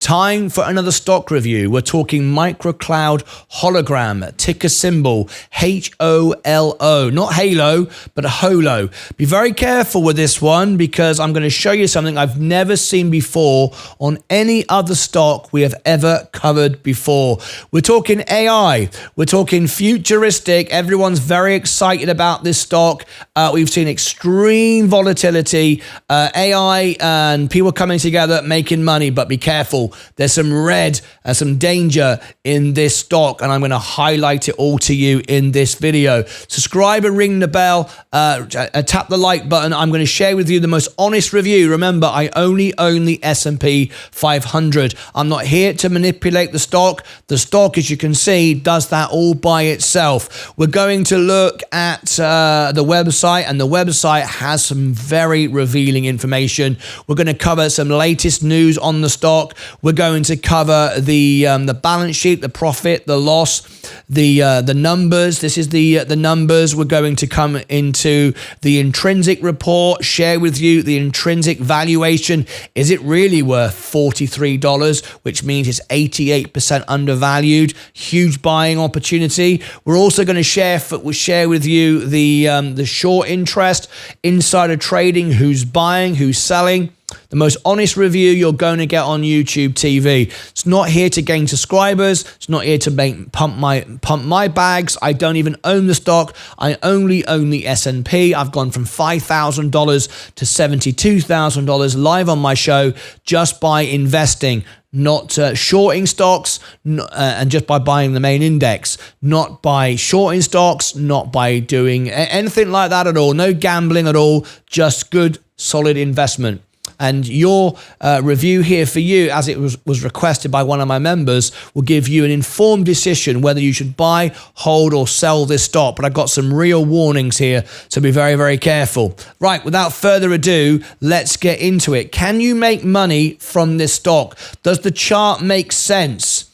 Time for another stock review. We're talking MicroCloud Hologram, ticker symbol HOLO, not Halo, but a HOLO. Be very careful with this one because I'm going to show you something I've never seen before on any other stock we have ever covered before. We're talking AI. We're talking futuristic. Everyone's very excited about this stock. We've seen extreme volatility, AI and people coming together making money, but be careful. There's some red and some danger in this stock, and I'm going to highlight it all to you in this video. Subscribe and ring the bell, tap the like button. I'm going to share with you the most honest review. Remember, I only own the S&P 500. I'm not here to manipulate the stock. The stock, as you can see, does that all by itself. We're going to look at the website, and the website has some very revealing information. We're going to cover some latest news on the stock. We're going to cover the balance sheet, the profit, the loss, the numbers. This is the numbers. We're going to come into the intrinsic report, share with you the intrinsic valuation. Is it really worth $43, which means it's 88% undervalued? Huge buying opportunity. We're also going to share with you the short interest, insider trading, who's buying, who's selling. The most honest review you're going to get on YouTube TV. It's not here to gain subscribers. It's not here to pump my bags. I don't even own the stock. I only own the S&P. I've gone from $5,000 to $72,000 live on my show just by investing, not shorting stocks, and just by buying the main index, not by shorting stocks, not by doing anything like that at all. No gambling at all, just good, solid investment. And your review here for you, as it was requested by one of my members, will give you an informed decision whether you should buy, hold, or sell this stock. But I've got some real warnings here, so be very, very careful. Right, without further ado, let's get into it. Can you make money from this stock? Does the chart make sense?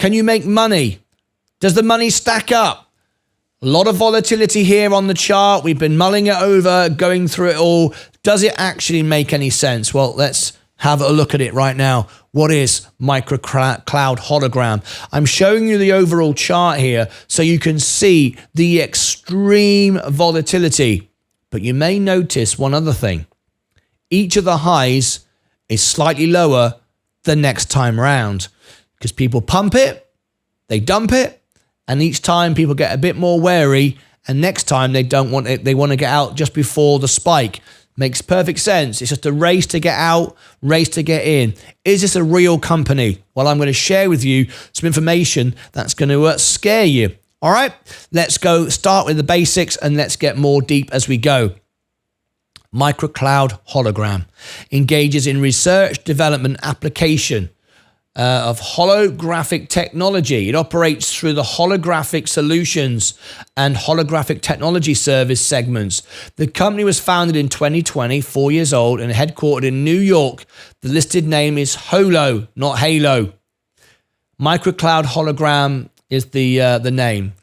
Can you make money? Does the money stack up? A lot of volatility here on the chart. We've been mulling it over, going through it all. Does it actually make any sense? Well, let's have a look at it right now. What is MicroCloud Hologram? I'm showing you the overall chart here so you can see the extreme volatility. But you may notice one other thing. Each of the highs is slightly lower the next time round because people pump it, they dump it, and each time people get a bit more wary, and next time they don't want it, they want to get out just before the spike. Makes perfect sense. It's just a race to get out, race to get in. Is this a real company? Well, I'm going to share with you some information that's going to scare you. All right, let's go start with the basics and let's get more deep as we go. MicroCloud Hologram engages in research, development, application of holographic technology. It operates through the holographic solutions and holographic technology service segments. The company was founded in 2020, 4 years old, and headquartered in New York. The listed name is HOLO, not Halo. MicroCloud Hologram is the name.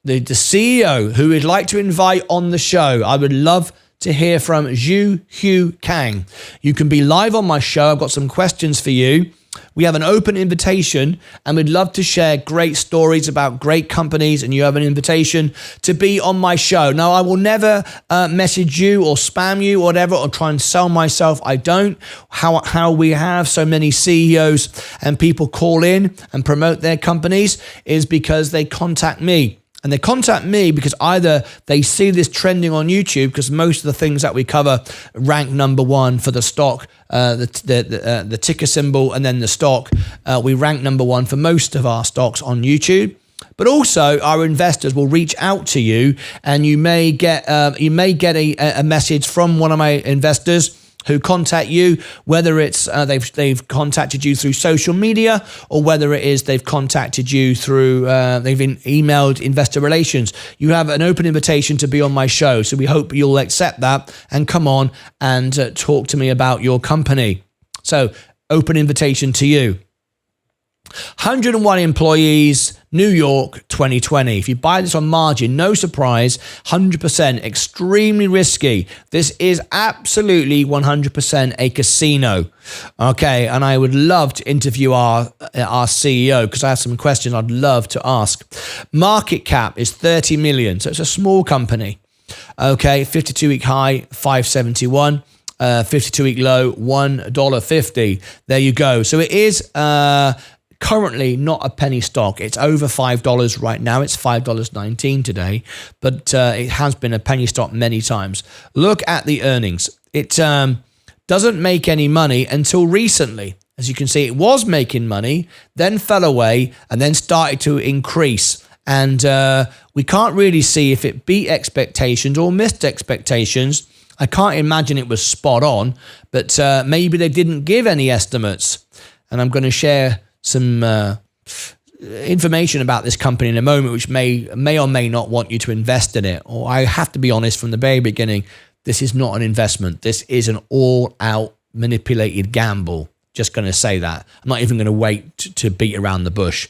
The CEO who we'd like to invite on the show, I would love to hear from Zhu Hu Kang. You can be live on my show. I've got some questions for you. We have an open invitation and we'd love to share great stories about great companies, and you have an invitation to be on my show. Now, I will never message you or spam you or whatever or try and sell myself. I don't. How we have so many CEOs and people call in and promote their companies is because they contact me. And they contact me because either they see this trending on YouTube, because most of the things that we cover rank number one for the stock, the ticker symbol, and then the stock. We rank number one for most of our stocks on YouTube. But also, our investors will reach out to you, and you may get a message from one of my investors who contact you, whether it's they've contacted you through social media, or whether it is they've contacted you through they've emailed investor relations. You have an open invitation to be on my show, so we hope you'll accept that and come on and talk to me about your company. So, open invitation to you. 101 employees, New York, 2020. If you buy this on margin, no surprise, 100%, extremely risky. This is absolutely 100% a casino. Okay, and I would love to interview our CEO because I have some questions I'd love to ask. Market cap is 30 million, so it's a small company. Okay, 52-week high, 571. 52-week low, $1.50. There you go. So it is currently not a penny stock. It's over $5 right now. It's $5.19 today, but it has been a penny stock many times. Look at the earnings. It doesn't make any money until recently. As you can see, it was making money, then fell away, and then started to increase. And we can't really see if it beat expectations or missed expectations. I can't imagine it was spot on, but maybe they didn't give any estimates. And I'm going to share some information about this company in a moment, which may or may not want you to invest in it. Or I have to be honest from the very beginning, this is not an investment. This is an all-out manipulated gamble. Just going to say that. I'm not even going to wait to beat around the bush.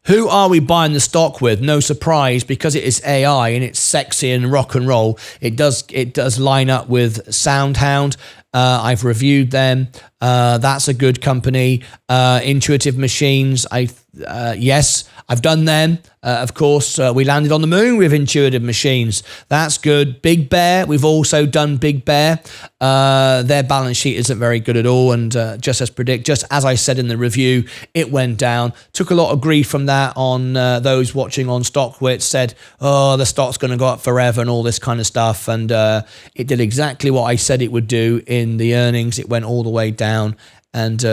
Who are we buying the stock with? No surprise, because it is AI and it's sexy and rock and roll. It does line up with SoundHound. I've reviewed them. That's a good company. Intuitive Machines. Yes, I've done them. Of course, we landed on the moon with Intuitive Machines. That's good. Big Bear. We've also done Big Bear. Their balance sheet isn't very good at all. And just as I said in the review, it went down. Took a lot of grief from that on those watching on StockWits. Said, oh, the stock's going to go up forever and all this kind of stuff. And it did exactly what I said it would do in the earnings. It went all the way down. And,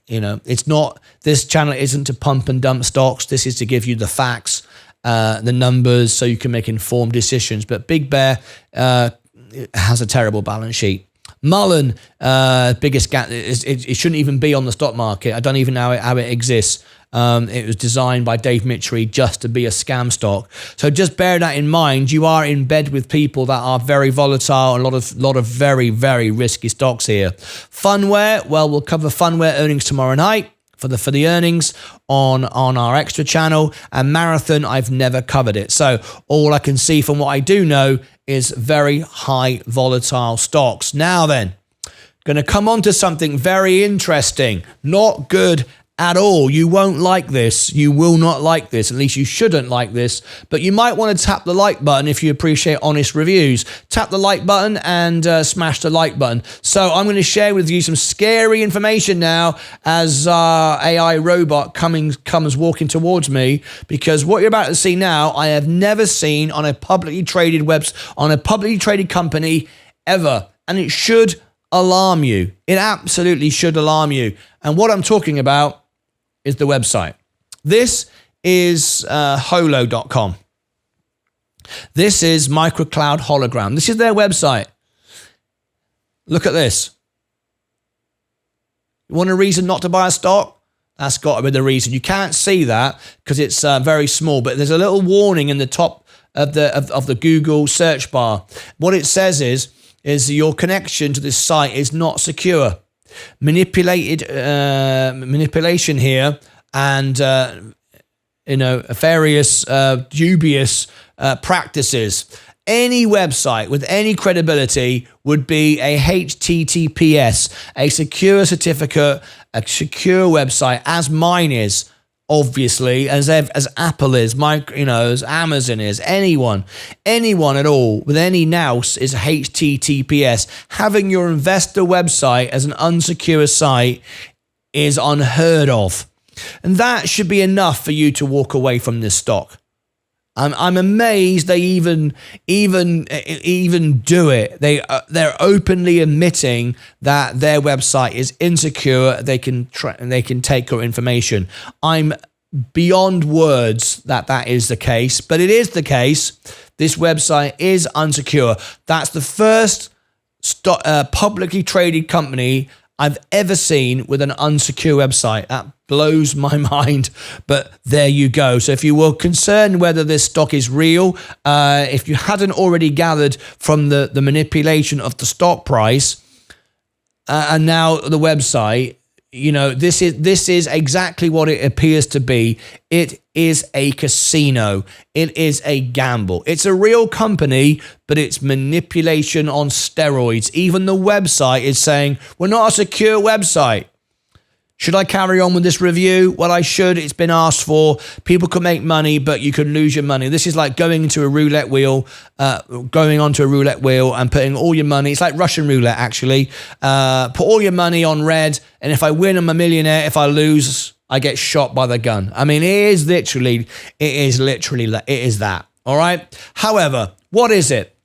it's not, this channel isn't to pump and dump stocks. This is to give you the facts, the numbers, so you can make informed decisions. But Big Bear has a terrible balance sheet. Mullen, biggest gap, it shouldn't even be on the stock market. I don't even know how it exists. It was designed by Dave Mitchery just to be a scam stock. So just bear that in mind. You are in bed with people that are very volatile, a lot of very, very risky stocks here. Funware, well, we'll cover Funware earnings tomorrow night for the earnings on our extra channel. And Marathon, I've never covered it. So all I can see from what I do know is very high volatile stocks. Now then, going to come on to something very interesting, not good at all. You won't like this. You will not like this. At least you shouldn't like this. But you might want to tap the like button if you appreciate honest reviews. Tap the like button and smash the like button. So I'm going to share with you some scary information now as our AI robot comes walking towards me, because what you're about to see now, I have never seen on a publicly traded on a publicly traded company ever. And it should alarm you. It absolutely should alarm you. And what I'm talking about is the website. This is HOLO.com. This is MicroCloud Hologram. This is their website. Look at this. You want a reason not to buy a stock? That's got to be the reason. You can't see that because it's very small, but there's a little warning in the top of the Google search bar. What it says is your connection to this site is not secure. Manipulation here, and various dubious practices. Any website with any credibility would be a HTTPS, a secure certificate, a secure website, as mine is. Obviously, as Apple is, as Amazon is, anyone at all with any nous is HTTPS. Having your investor website as an unsecure site is unheard of, and that should be enough for you to walk away from this stock. I'm amazed they even do it. They're openly admitting that their website is insecure. They can take your information. I'm beyond words that is the case, but it is the case. This website is unsecure. That's the first publicly traded company I've ever seen with an unsecure website. That blows my mind, but there you go. So if you were concerned whether this stock is real, if you hadn't already gathered from the manipulation of the stock price and now the website, this is exactly what it appears to be. It is a casino. It is a gamble. It's a real company, but it's manipulation on steroids. Even the website is saying, we're not a secure website. Should I carry on with this review? Well, I should. It's been asked for. People could make money, but you could lose your money. This is like going onto a roulette wheel and putting all your money. It's like Russian roulette, actually. Put all your money on red, and if I win, I'm a millionaire. If I lose, I get shot by the gun. I mean, it is literally that. All right. However, what is it?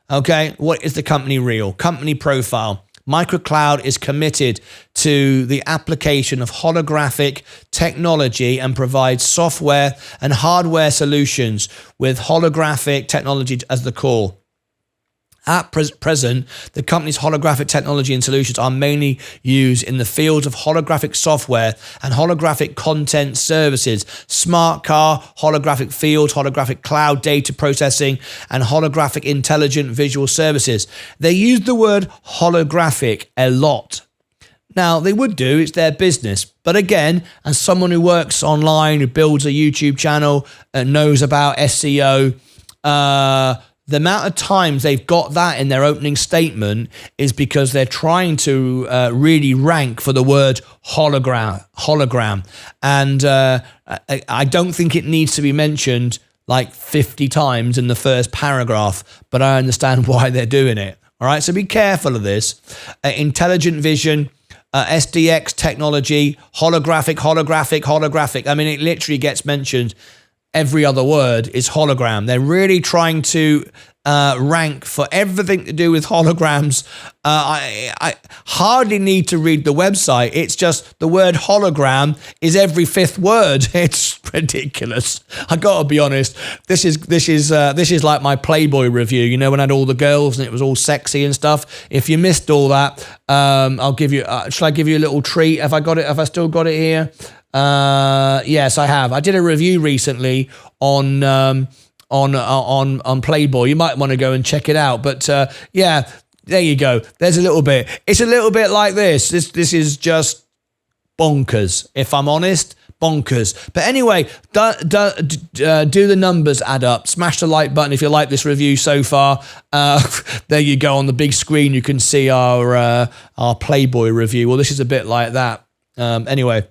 Okay. What is the company real? Company profile. MicroCloud is committed to the application of holographic technology and provides software and hardware solutions with holographic technology as the core. At present, the company's holographic technology and solutions are mainly used in the fields of holographic software and holographic content services, smart car, holographic field, holographic cloud data processing, and holographic intelligent visual services. They use the word holographic a lot. Now, they would do, it's their business. But again, as someone who works online, who builds a YouTube channel, and knows about SEO, the amount of times they've got that in their opening statement is because they're trying to really rank for the word hologram. And I don't think it needs to be mentioned like 50 times in the first paragraph, but I understand why they're doing it. All right, so be careful of this. Intelligent vision, SDX technology, holographic. I mean, it literally gets mentioned. Every other word is hologram. They're really trying to rank for everything to do with holograms. I hardly need to read the website. It's just the word hologram is every fifth word. It's ridiculous. I gotta be honest. This is like my Playboy review. You know, when I had all the girls and it was all sexy and stuff. If you missed all that, I'll give you. Shall I give you a little treat? Have I got it? Have I still got it here? Yes, I have. I did a review recently on Playboy. You might want to go and check it out. But yeah, there you go. There's a little bit. It's a little bit like this. This is just bonkers. If I'm honest, bonkers. But anyway, do the numbers add up? Smash the like button if you like this review so far. There you go. On the big screen, you can see our Playboy review. Well, this is a bit like that. Anyway.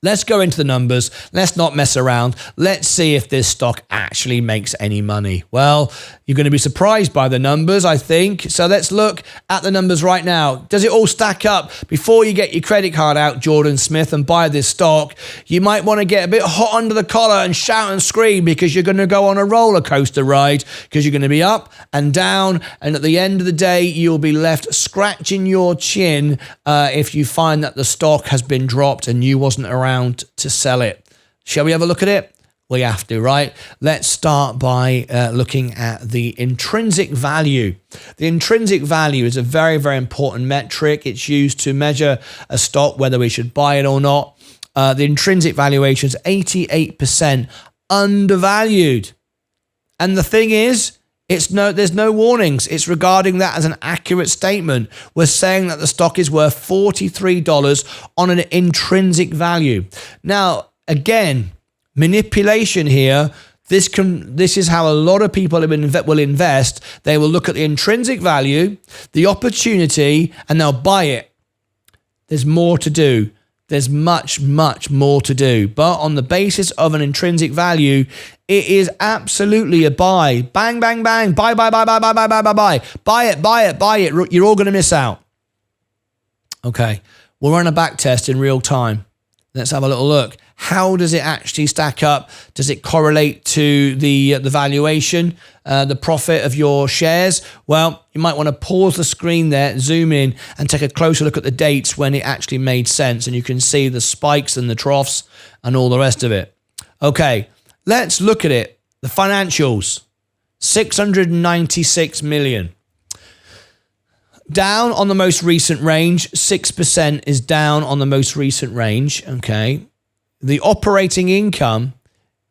Let's go into the numbers. Let's not mess around. Let's see if this stock actually makes any money. Well, you're going to be surprised by the numbers, I think. So let's look at the numbers right now. Does it all stack up? Before you get your credit card out, Jordan Smith, and buy this stock, you might want to get a bit hot under the collar and shout and scream because you're going to go on a roller coaster ride because you're going to be up and down. And at the end of the day, you'll be left scratching your chin if you find that the stock has been dropped and you wasn't around to sell it. Shall we have a look at it? We have to, right? Let's start by looking at the intrinsic value. The intrinsic value is a very, very important metric. It's used to measure a stock, whether we should buy it or not. The intrinsic valuation is 88% undervalued. And the thing is, there's no warnings. It's regarding that as an accurate statement. We're saying that the stock is worth $43 on an intrinsic value. Now, again, manipulation here. This is how a lot of people will invest. They will look at the intrinsic value, the opportunity, and they'll buy it. There's more to do. There's much, much more to do. But on the basis of an intrinsic value, it is absolutely a buy. Bang, bang, bang. Buy. Buy it. You're all going to miss out. Okay. We'll run a back test in real time. Let's have a little look. How does it actually stack up? Does it correlate to the valuation, the profit of your shares? Well, you might want to pause the screen there, zoom in, and take a closer look at the dates when it actually made sense. And you can see the spikes and the troughs and all the rest of it. Okay, let's look at it. The financials, 696 million. Down on the most recent range, 6% is down on the most recent range, okay? The operating income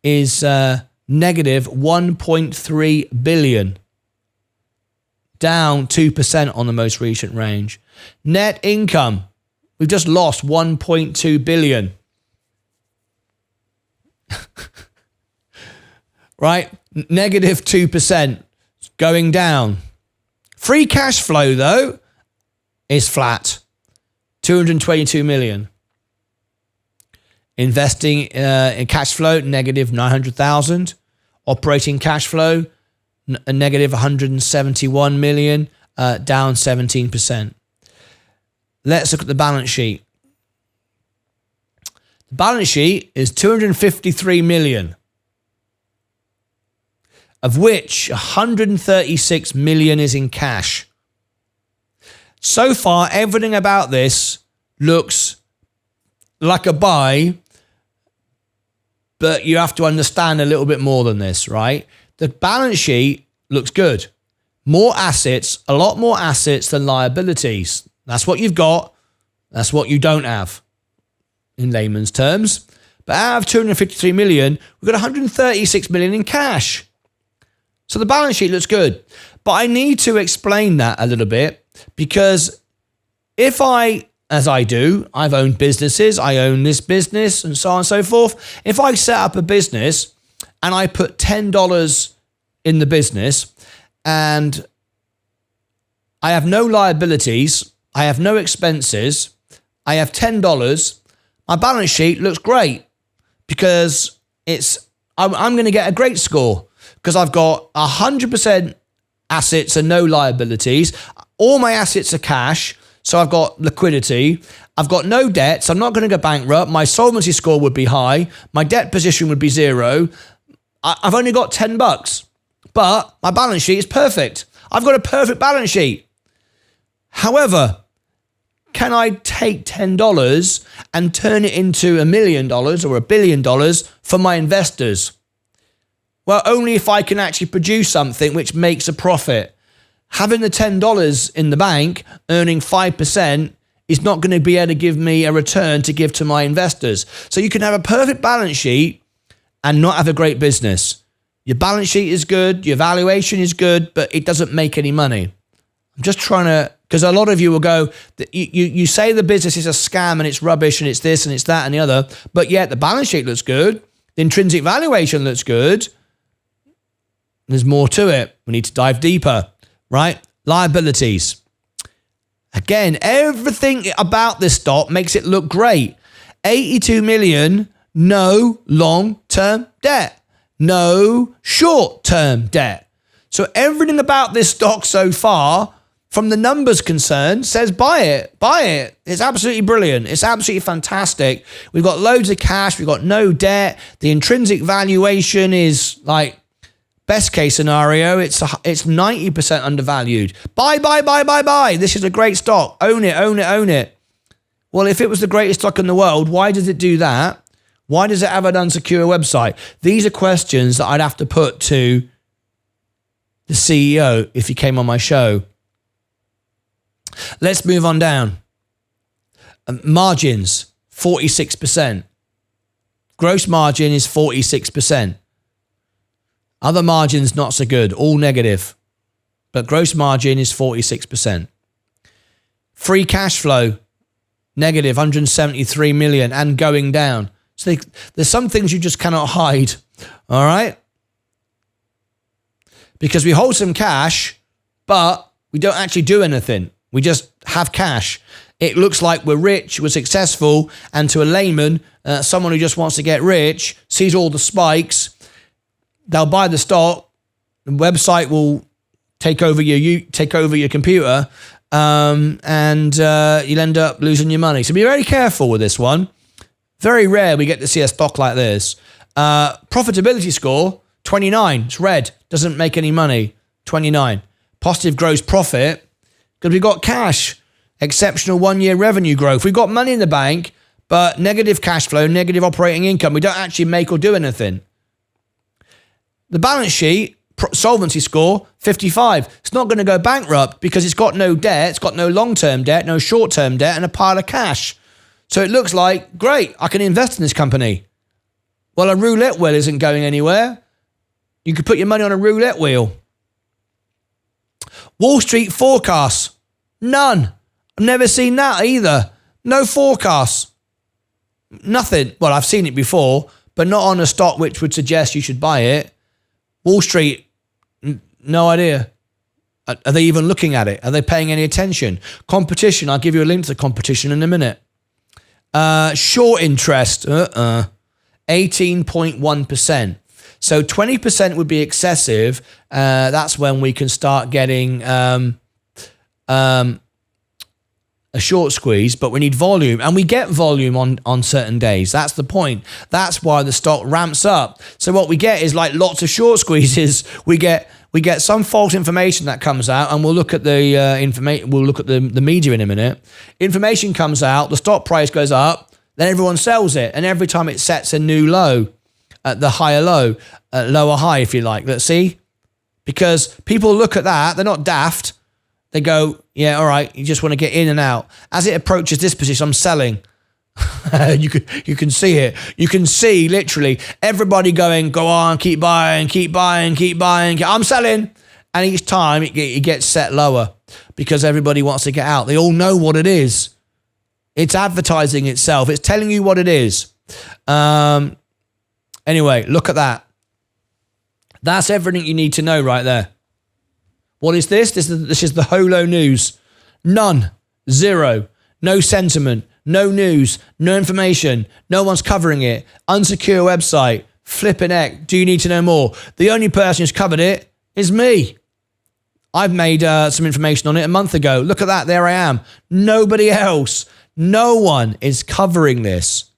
is negative 1.3 billion, down 2% on the most recent range. Net income, We've just lost 1.2 billion. Right? Negative 2%. Going down. Free cash flow, though, is flat. 222 million. Investing in cash flow, negative 900,000. Operating cash flow, a negative 171 million, down 17%. Let's look at the balance sheet. The balance sheet is 253 million, of which 136 million is in cash. So far, everything about this looks like a buy, but you have to understand a little bit more than this, right? The balance sheet looks good. More assets, a lot more assets than liabilities. That's what you've got. That's what you don't have, in layman's terms. But out of 253 million, we've got 136 million in cash. So the balance sheet looks good. But I need to explain that a little bit, because if as I do, I've owned businesses, I own this business and so on and so forth. If I set up a business and I put $10 in the business and I have no liabilities, I have no expenses, I have $10, my balance sheet looks great, because I'm going to get a great score, because I've got 100% assets and no liabilities. All my assets are cash. So I've got liquidity. I've got no debt. So I'm not going to go bankrupt. My solvency score would be high. My debt position would be zero. I've only got $10, but my balance sheet is perfect. I've got a perfect balance sheet. However, can I take $10 and turn it into $1 million or $1 billion for my investors? Well, only if I can actually produce something which makes a profit. Having the $10 in the bank, earning 5%, is not going to be able to give me a return to give to my investors. So you can have a perfect balance sheet and not have a great business. Your balance sheet is good, your valuation is good, but it doesn't make any money. I'm just trying to, because a lot of you will go, you say the business is a scam and it's rubbish and it's this and it's that and the other, but yet the balance sheet looks good, the intrinsic valuation looks good. There's more to it. We need to dive deeper. Right? Liabilities. Again, everything about this stock makes it look great. 82 million, no long-term debt. No short-term debt. So everything about this stock so far, from the numbers concerned, says buy it. Buy it. It's absolutely brilliant. It's absolutely fantastic. We've got loads of cash. We've got no debt. The intrinsic valuation is like, best case scenario, it's 90% undervalued. Buy. This is a great stock. Own it, own it, own it. Well, if it was the greatest stock in the world, why does it do that? Why does it have an unsecure website? These are questions that I'd have to put to the CEO if he came on my show. Let's move on down. Margins, 46%. Gross margin is 46%. Other margins, not so good, all negative. But gross margin is 46%. Free cash flow, negative 173 million and going down. So there's some things you just cannot hide, all right? Because we hold some cash, but we don't actually do anything. We just have cash. It looks like we're rich, we're successful, and to a layman, someone who just wants to get rich, sees all the spikes, they'll buy the stock, the website will take over your computer, and you'll end up losing your money. So be very careful with this one. Very rare we get to see a stock like this. Profitability score, 29. It's red. Doesn't make any money. 29. Positive gross profit, because we've got cash. Exceptional one-year revenue growth. We've got money in the bank, but negative cash flow, negative operating income. We don't actually make or do anything. The balance sheet, solvency score, 55. It's not going to go bankrupt because it's got no debt, it's got no long-term debt, no short-term debt, and a pile of cash. So it looks like, great, I can invest in this company. Well, a roulette wheel isn't going anywhere. You could put your money on a roulette wheel. Wall Street forecasts, none. I've never seen that either. No forecasts. Nothing. Well, I've seen it before, but not on a stock which would suggest you should buy it. Wall Street, no idea. Are they even looking at it? Are they paying any attention? Competition, I'll give you a link to the competition in a minute. Short interest, 18.1%. So 20% would be excessive. That's when we can start getting a short squeeze, but we need volume, and we get volume on certain days. That's the point. That's why the stock ramps up. So what we get is like lots of short squeezes. We get some false information that comes out, and we'll look at the information. We'll look at the media in a minute. Information comes out, the stock price goes up, then everyone sells it, and every time it sets a new low, at the higher low, lower high, if you like. Let's see, because people look at that, they're not daft. They go, yeah, all right, you just want to get in and out. As it approaches this position, I'm selling. You can see it. You can see literally everybody going, go on, keep buying, keep buying, keep buying. I'm selling. And each time it gets set lower because everybody wants to get out. They all know what it is. It's advertising itself. It's telling you what it is. Anyway, look at that. That's everything you need to know right there. What is this? This is the HOLO news. None. Zero. No sentiment. No news. No information. No one's covering it. Unsecure website. Flipping heck. Do you need to know more? The only person who's covered it is me. I've made some information on it a month ago. Look at that. There I am. Nobody else. No one is covering this.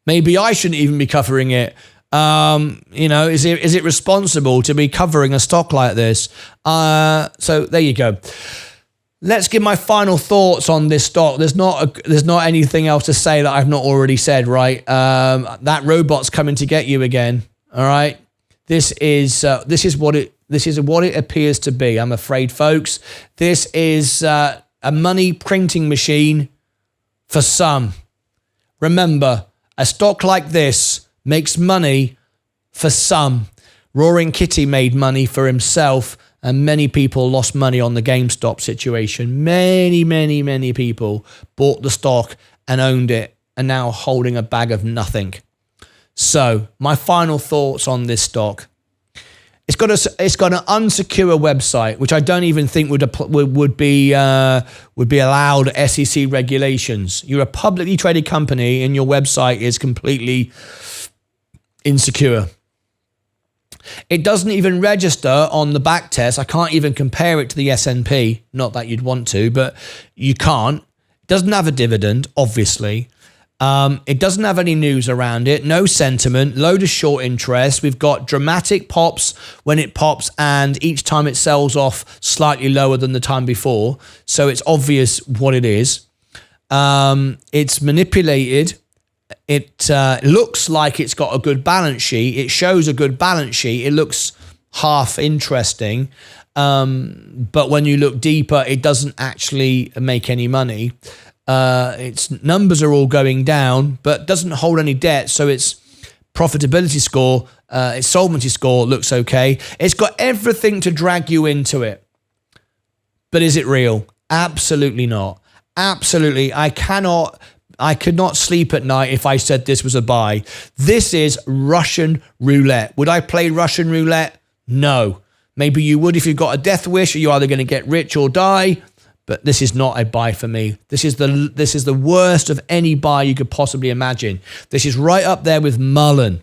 Maybe I shouldn't even be covering it. Is it responsible to be covering a stock like this? So there you go. Let's give my final thoughts on this stock. There's not anything else to say that I've not already said, right? That robot's coming to get you again. All right. This is what it appears to be. I'm afraid, folks. This is a money printing machine for some. Remember, a stock like this makes money for some. Roaring Kitty made money for himself, and many people lost money on the GameStop situation. Many, many, many people bought the stock and owned it and now holding a bag of nothing. So my final thoughts on this stock. It's got an unsecure website, which I don't even think would be allowed SEC regulations. You're a publicly traded company and your website is completely insecure. It doesn't even register on the back test. I can't even compare it to the S&P. Not that you'd want to, but you can't. It doesn't have a dividend, obviously. It doesn't have any news around it. No sentiment. Load of short interest. We've got dramatic pops when it pops, and each time it sells off slightly lower than the time before. So it's obvious what it is. It's manipulated. It looks like it's got a good balance sheet. It shows a good balance sheet. It looks half interesting. But when you look deeper, it doesn't actually make any money. Its numbers are all going down, but doesn't hold any debt. So its profitability score, its solvency score looks okay. It's got everything to drag you into it. But is it real? Absolutely not. Absolutely. I could not sleep at night if I said this was a buy. This is Russian roulette. Would I play Russian roulette? No. Maybe you would if you've got a death wish, or you're either going to get rich or die. But this is not a buy for me. This is the worst of any buy you could possibly imagine. This is right up there with Mullen.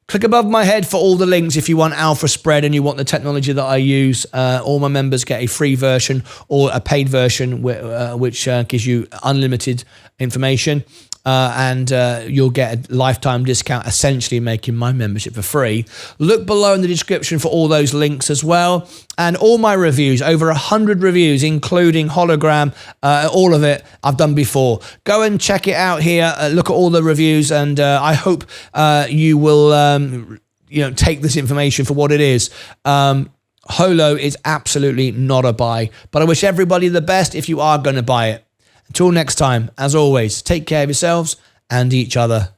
Click above my head for all the links if you want Alpha Spread and you want the technology that I use. All my members get a free version or a paid version, which gives you unlimited information. And you'll get a lifetime discount, essentially making my membership for free. Look below in the description for all those links as well. And all my reviews, over 100 reviews, including hologram, all of it I've done before. Go and check it out here. Look at all the reviews, and I hope you will take this information for what it is. HOLO is absolutely not a buy, but I wish everybody the best if you are going to buy it. Until next time, as always, take care of yourselves and each other.